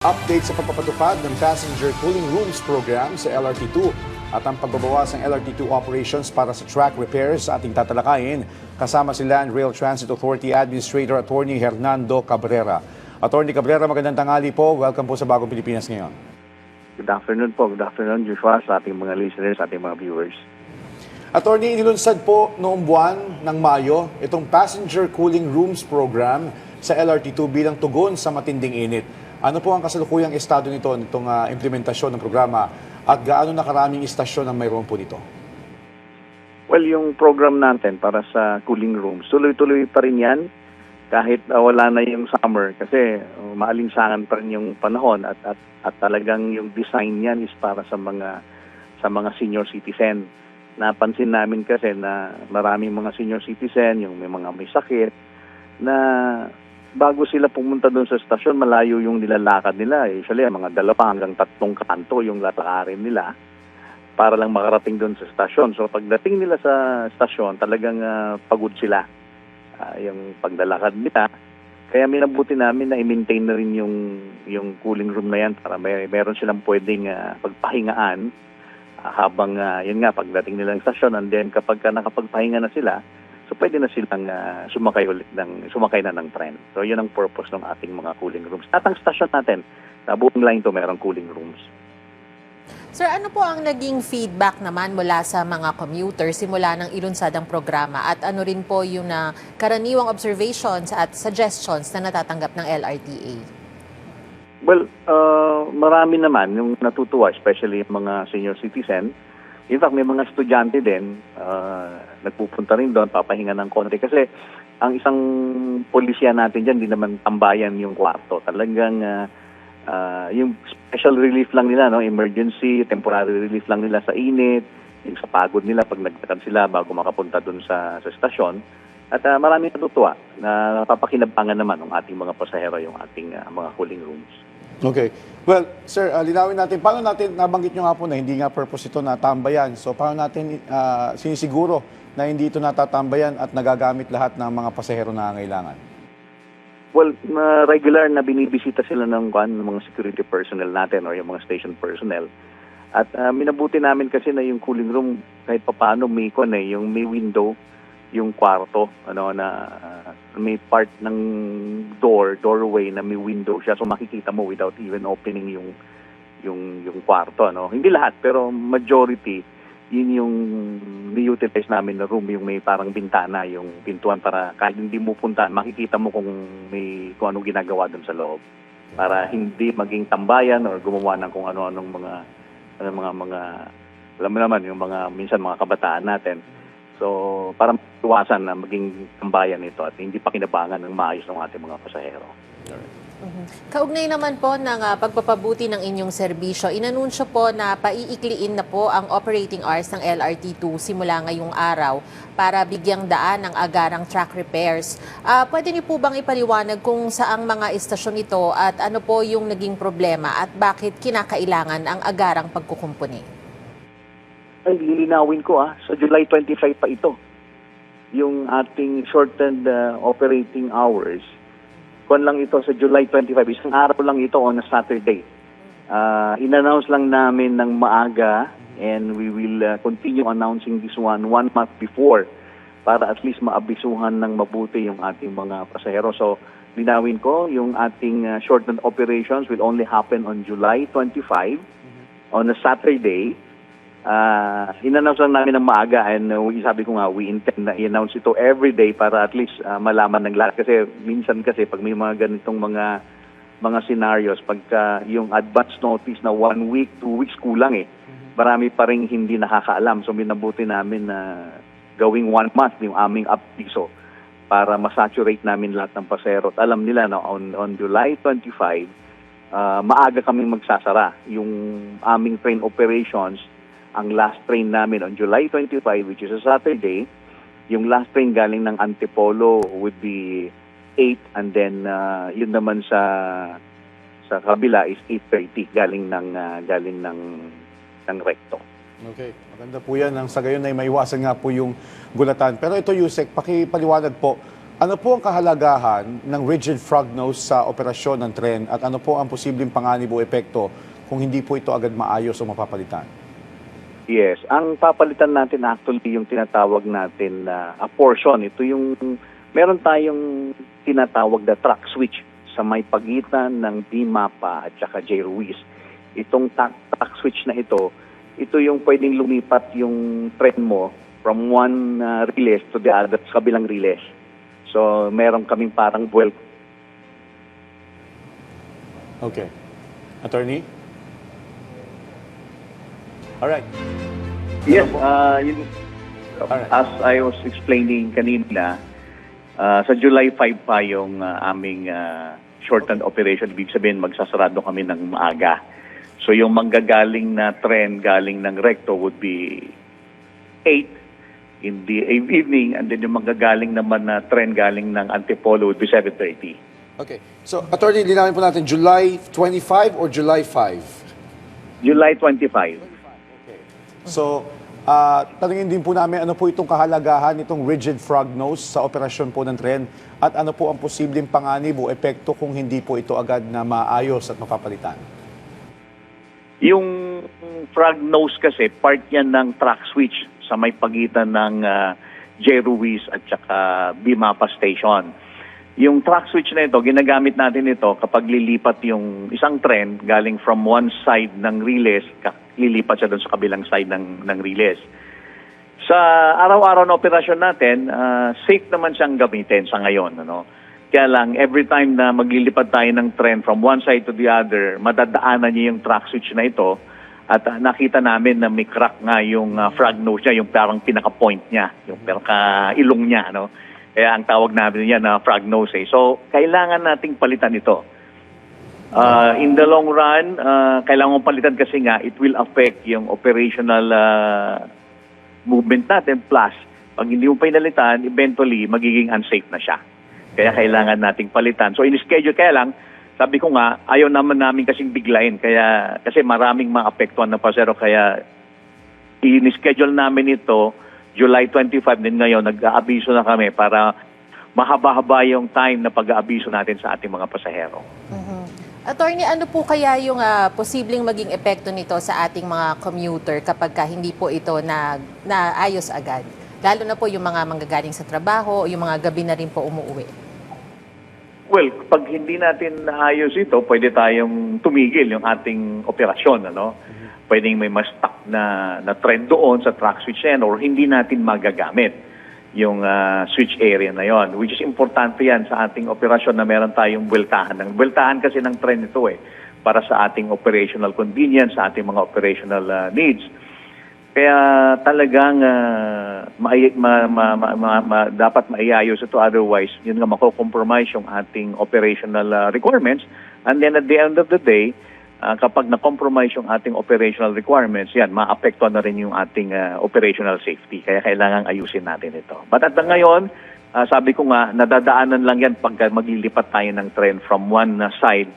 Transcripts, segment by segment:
Update sa pagpapatupad ng Passenger Cooling Rooms Program sa LRT2 at ang pagbabawas ng LRT2 operations para sa track repairs sa ating tatalakayin kasama si Land Rail Transit Authority Administrator Attorney Hernando Cabrera. Attorney Cabrera, magandang tanghali po. Welcome po sa Bagong Pilipinas ngayon. Good afternoon po. Good afternoon, Joshua, sa ating mga listeners, sa ating mga viewers. Attorney, inilunsad po noong buwan ng Mayo itong Passenger Cooling Rooms Program sa LRT2 bilang tugon sa matinding init. Ano po ang kasalukuyang estado nitong implementasyon ng programa at gaano na karaming istasyon ang mayroon po nito? Well, yung program natin para sa cooling rooms, tuloy-tuloy pa rin yan kahit wala na yung summer kasi maalinsangan pa rin yung panahon at talagang yung design niyan is para sa mga senior citizen. Napansin namin kasi na maraming mga senior citizen, yung may sakit, na bago sila pumunta doon sa stasyon, malayo yung nilalakad nila. Usually, mga 2 hanggang 3 kanto yung lalakarin nila para lang makarating doon sa stasyon. So, pagdating nila sa stasyon, talagang pagod sila yung paglalakad nila. Kaya minabuti namin na i-maintain na rin yung cooling room na yan para meron silang pwedeng pagpahingaan habang, yun nga, pagdating nila ng stasyon. And then, kapag nakapagpahinga na sila, so pwede na silang sumakay na ng tren. So yun ang purpose ng ating mga cooling rooms. At ang stasyon natin, sa buong line to merong cooling rooms. Sir, ano po ang naging feedback naman mula sa mga commuters simula ng ilunsad ang programa? At ano rin po yung karaniwang observations at suggestions na natatanggap ng LRTA? Well, marami naman yung natutuwa, especially yung mga senior citizen. In fact, may mga estudyante din, nagpupunta rin doon, papahinga ng konti. Kasi ang isang polisya natin dyan, di naman tambayan yung kwarto. Talagang yung special relief lang nila, no? Emergency, temporary relief lang nila sa init, yung sa pagod nila pag nagtakad sila bago makapunta doon sa stasyon. At maraming natutuwa na napapakinabangan naman ng ating mga pasahero yung ating mga cooling rooms. Okay. Well, sir, linawin natin, paano natin, nabanggit nyo nga po na hindi nga purpose ito na tambayan. So, paano natin sinisiguro na hindi ito natatambayan at nagagamit lahat ng mga pasahero na nangangailangan? Well, regular na binibisita sila ng mga security personnel natin or yung mga station personnel. At minabuti namin kasi na yung cooling room, kahit papaano may window, yung kwarto, na may part ng doorway na may window siya, so makikita mo without even opening yung kwarto, Hindi lahat, pero majority, yun yung ni-utilize namin na room, yung may parang bintana, yung pintuan para kahit hindi mo puntahan, makikita mo kung anong ginagawa doon sa loob. Para hindi maging tambayan or gumawa ng kung ano-anong mga alam mo naman, yung minsan mga kabataan natin. So, para iwasan na maging tambayan ito at hindi pa kinabangan ng maayos ng ating mga pasahero. Kaugnay naman po ng pagpapabuti ng inyong serbisyo, inanunsyo po na paiikliin na po ang operating hours ng LRT2 simula ngayong araw para bigyang daan ng agarang track repairs. Pwede niyo po bang ipaliwanag kung saang mga istasyon ito at ano po yung naging problema at bakit kinakailangan ang agarang pagkukumpuni? Ay, lilinawin ko sa July 25 pa ito. Yung ating shortened operating hours, kung lang ito sa July 25, isang araw lang ito on a Saturday. In-announce lang namin ng maaga and we will continue announcing this one month before para at least maabisuhan ng mabuti yung ating mga pasahero. So, linawin ko, yung ating shortened operations will only happen on July 25 on a Saturday. In-announce lang namin ng maaga and sabi ko nga, we intend na i-announce ito every day para at least malaman ng lahat. Kasi minsan pag may mga ganitong mga scenarios, pagka yung advance notice na 1 week, 2 weeks kulang marami pa rin hindi nakakaalam. So minabuti namin na gawing 1 month yung aming uppiso para masaturate namin lahat ng pasahero. At alam nila na on July 25, maaga kaming magsasara. Yung aming train operations, ang last train namin on July 25, which is a Saturday, yung last train galing ng Antipolo would be 8 and then yun naman sa kabila is 8:30 galing ng Recto. Okay, maganda po yan. Sa gayon ay maiwasan nga po yung gulatan. Pero ito, Yusek, pakipaliwanag po, Ano po ang kahalagahan ng rigid frog nose sa operasyon ng tren at ano po ang posibleng panganib o epekto kung hindi po ito agad maayos o mapapalitan? Yes, ang papalitan natin actually yung tinatawag natin na a portion. Ito yung meron tayong tinatawag na track switch sa may pagitan ng D-Mapa at saka J. Ruiz. Itong track switch na ito yung pwedeng lumipat yung tren mo from one release to the other sa kabilang release. So, meron kaming parang buwel. Okay. Attorney? Alright. Yes, Alright. as I was explaining kanina, sa July 5 pa yung aming shortened operation. Ibig sabihin, magsasarado kami ng maaga. So yung manggagaling na tren galing ng Recto would be 8 in the evening, and then yung manggagaling naman na tren galing ng Antipolo would be 7:30. Okay. So, Attorney, linawin po natin, July 25 or July 5? July 25. Okay. So, tanungin din po namin ano po itong kahalagahan nitong rigid frog nose sa operasyon po ng tren at ano po ang posibleng panganib o epekto kung hindi po ito agad na maayos at mapapalitan. Yung frog nose kasi, part yan ng track switch sa may pagitan ng J. Ruiz at saka B-Mapa Station. Yung track switch na ito, ginagamit natin ito kapag lilipat yung isang tren galing from one side ng relays, lilipat siya doon sa kabilang side ng relays. Sa araw-araw na operasyon natin, safe naman siyang gamitin sa ngayon. Ano? Kaya lang, every time na maglilipad tayo ng tren from one side to the other, madadaanan niya yung track switch na ito at nakita namin na may crack nga yung frog nose niya, yung parang pinaka-point niya, yung pinaka-ilong niya. No? Kaya ang tawag namin yan na frog nose. So, kailangan nating palitan ito. In the long run, kailangan mong palitan kasi nga it will affect yung operational movement natin. Plus, pag hindi mo pinalitan, eventually, magiging unsafe na siya. Kaya kailangan nating palitan. So, in-schedule, kaya lang, sabi ko nga, ayaw naman namin kasing biglayin. Kasi maraming maapektuhan na pasero. Kaya, in-schedule namin ito July 25 din ngayon, nag-aabiso na kami para mahaba-haba yung time na pag-aabiso natin sa ating mga pasahero. Attorney, ano po kaya yung posibleng maging epekto nito sa ating mga commuter kapag hindi po ito naayos agad? Lalo na po yung mga manggagaling sa trabaho o yung mga gabi na rin po umuwi. Well, pag hindi natin naayos ito, pwede tayong tumigil yung ating operasyon. Ano? Pwedeng may mas stuck na trend doon sa track switch yan or hindi natin magagamit yung switch area na yon, which is importante yan sa ating operasyon na meron tayong buweltahan. Buweltahan kasi ng trend ito para sa ating operational convenience, sa ating mga operational needs. Kaya talagang dapat maiayos ito, otherwise yun nga mako-compromise yung ating operational requirements, and then at the end of the day, kapag na-compromise yung ating operational requirements, yan, maapektuhan na rin yung ating operational safety. Kaya kailangan ayusin natin ito. But at ngayon, sabi ko nga, nadadaanan lang yan pag maglilipat tayo ng tren from one side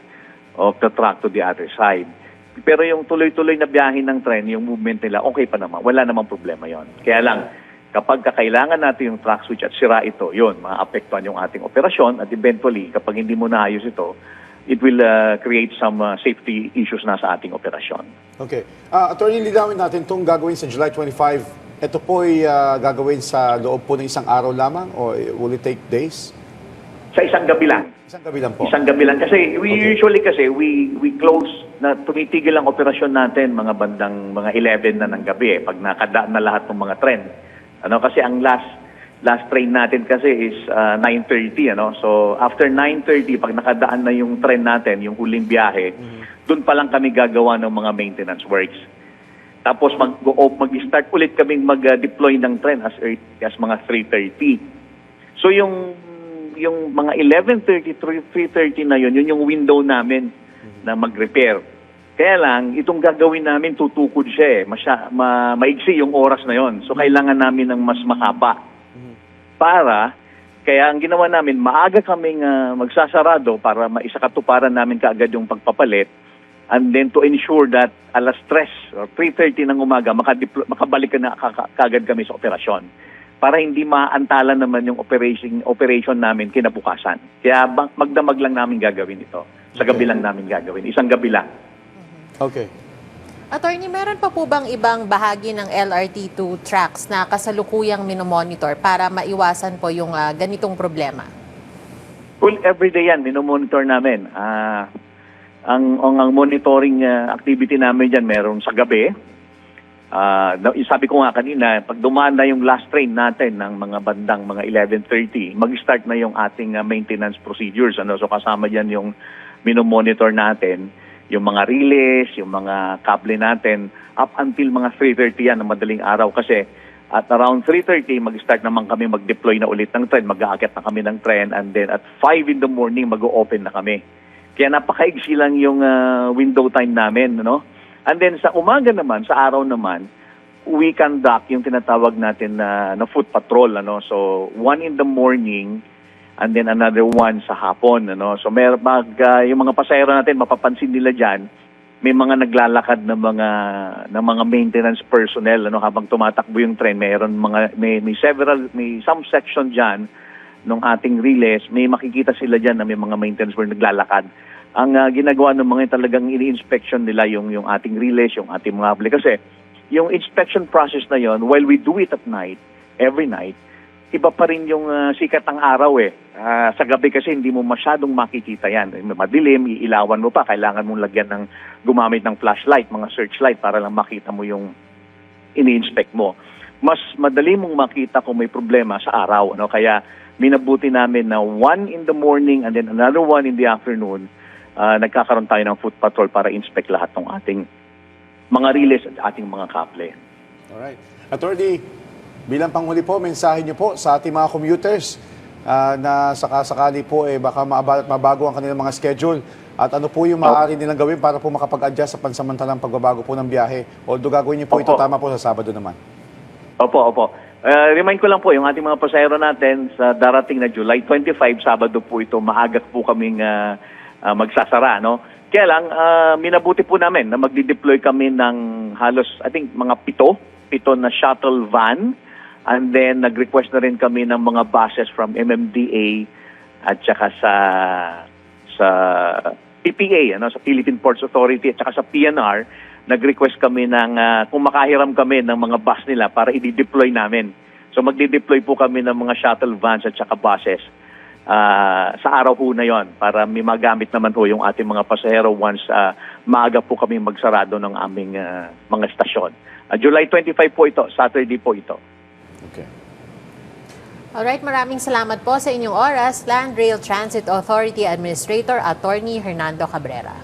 of the track to the other side. Pero yung tuloy-tuloy na biyahe ng tren, yung movement nila, okay pa naman. Wala namang problema yon. Kaya lang, kapag kakailangan natin yung track switch at sira ito, yun, maapektuhan yung ating operasyon at eventually, kapag hindi mo naayos ito, it will create some safety issues na sa ating operasyon. Okay. Attorney, linawin natin itong gagawin sa July 25. Ito po ay gagawin sa loob po ng isang araw lamang o will it take days? Sa isang gabi lang. Isang gabi lang po. Isang gabi lang. Kasi usually we close, na tumitigil ang operasyon natin mga bandang mga 11 na ng gabi pag nakadaan na lahat ng mga tren. Ano, kasi ang last train natin kasi is 9:30, ano. So after 9:30 pag nakadaan na yung tren natin, yung huling biyahe, doon pa lang kami gagawa ng mga maintenance works. Tapos mag-start ulit kaming mag-deploy ng tren as early as mga 3:30. So yung mga 11:30, 3:30 na yun yung window namin na mag-repair. Kaya lang, itong gagawin namin, tutukod siya maigsi yung oras na yon. So kailangan namin ng mas mahaba. Kaya ang ginawa namin, maaga kaming magsasarado para maisakatuparan namin kaagad yung pagpapalit, and then to ensure that alas 3 or 3:30 ng umaga, makabalik na kaagad kami sa operasyon. para hindi maantala naman yung operation namin kinabukasan. Kaya magdamag lang namin gagawin ito. Sa gabi lang namin gagawin. Isang gabi lang. Okay. Attorney, meron pa po bang ibang bahagi ng LRT2 tracks na kasalukuyang minomonitor para maiwasan po yung ganitong problema? Well, everyday yan, minomonitor namin. Ang monitoring activity namin dyan, meron sa gabi. Sabi ko nga kanina, pag dumaan na yung last train natin ng mga bandang mga 11:30, mag-start na yung ating maintenance procedures. So kasama dyan yung minomonitor natin, yung mga relays, yung mga kable natin, up until mga 3:30 yan ng madaling araw. Kasi at around 3:30, mag-start naman kami mag-deploy na ulit ng tren, mag-aakit na kami ng tren, and then at 5 in the morning, mag-open na kami. Kaya napakaigsi lang yung window time namin, no? And then sa umaga naman, sa araw naman, we conduct yung tinatawag natin na foot patrol. So 1 in the morning and then another 1 sa hapon. So yung mga pasahero natin, mapapansin nila dyan, may mga naglalakad na mga maintenance personnel habang tumatakbo yung tren. May some section dyan ng ating relays, may makikita sila dyan na may mga maintenance personnel naglalakad. Ang ginagawa ng mga talagang ini-inspection nila yung ating relays, yung ating mga able. Kasi yung inspection process na yon, while we do it at night, every night, iba pa rin yung sikat ng araw eh. Sa gabi kasi hindi mo masyadong makikita yan. Madilim, iilawan mo pa, kailangan mong lagyan gumamit ng flashlight, mga searchlight para lang makita mo yung ini-inspect mo. Mas madali mong makita kung may problema sa araw. Kaya minabuti namin na 1 in the morning and then another 1 in the afternoon, nagkakaroon tayo ng foot patrol para inspect lahat ng ating mga relays at ating mga kable. Alright. Attorney, bilang panghuli po, mensahe niyo po sa ating mga commuters na sakasakali po baka mabago ang kanilang mga schedule at ano po yung maaari nilang gawin para po makapag-adjust sa pansamantalang pagbabago po ng biyahe. Although gagawin niyo po ito tama po sa Sabado naman. Opo. Remind ko lang po, yung ating mga pasahero natin sa darating na July 25, Sabado po ito, maaga po kaming magsasara, Kaya lang, minabuti po namin na magdi-deploy kami ng halos, I think, mga 7 na shuttle van. And then, nag-request na rin kami ng mga buses from MMDA at saka sa PPA, sa Philippine Ports Authority at saka sa PNR. Nag-request kami kung makahiram kami ng mga bus nila para i-deploy namin. So, magdi-deploy po kami ng mga shuttle vans at saka buses sa araw po na yon para may magamit naman po yung ating mga pasahero once maaga po kami magsarado ng aming mga stasyon. July 25 po ito, Saturday po ito. Okay. Alright, maraming salamat po sa inyong oras, Land Rail Transit Authority Administrator Attorney Hernando Cabrera.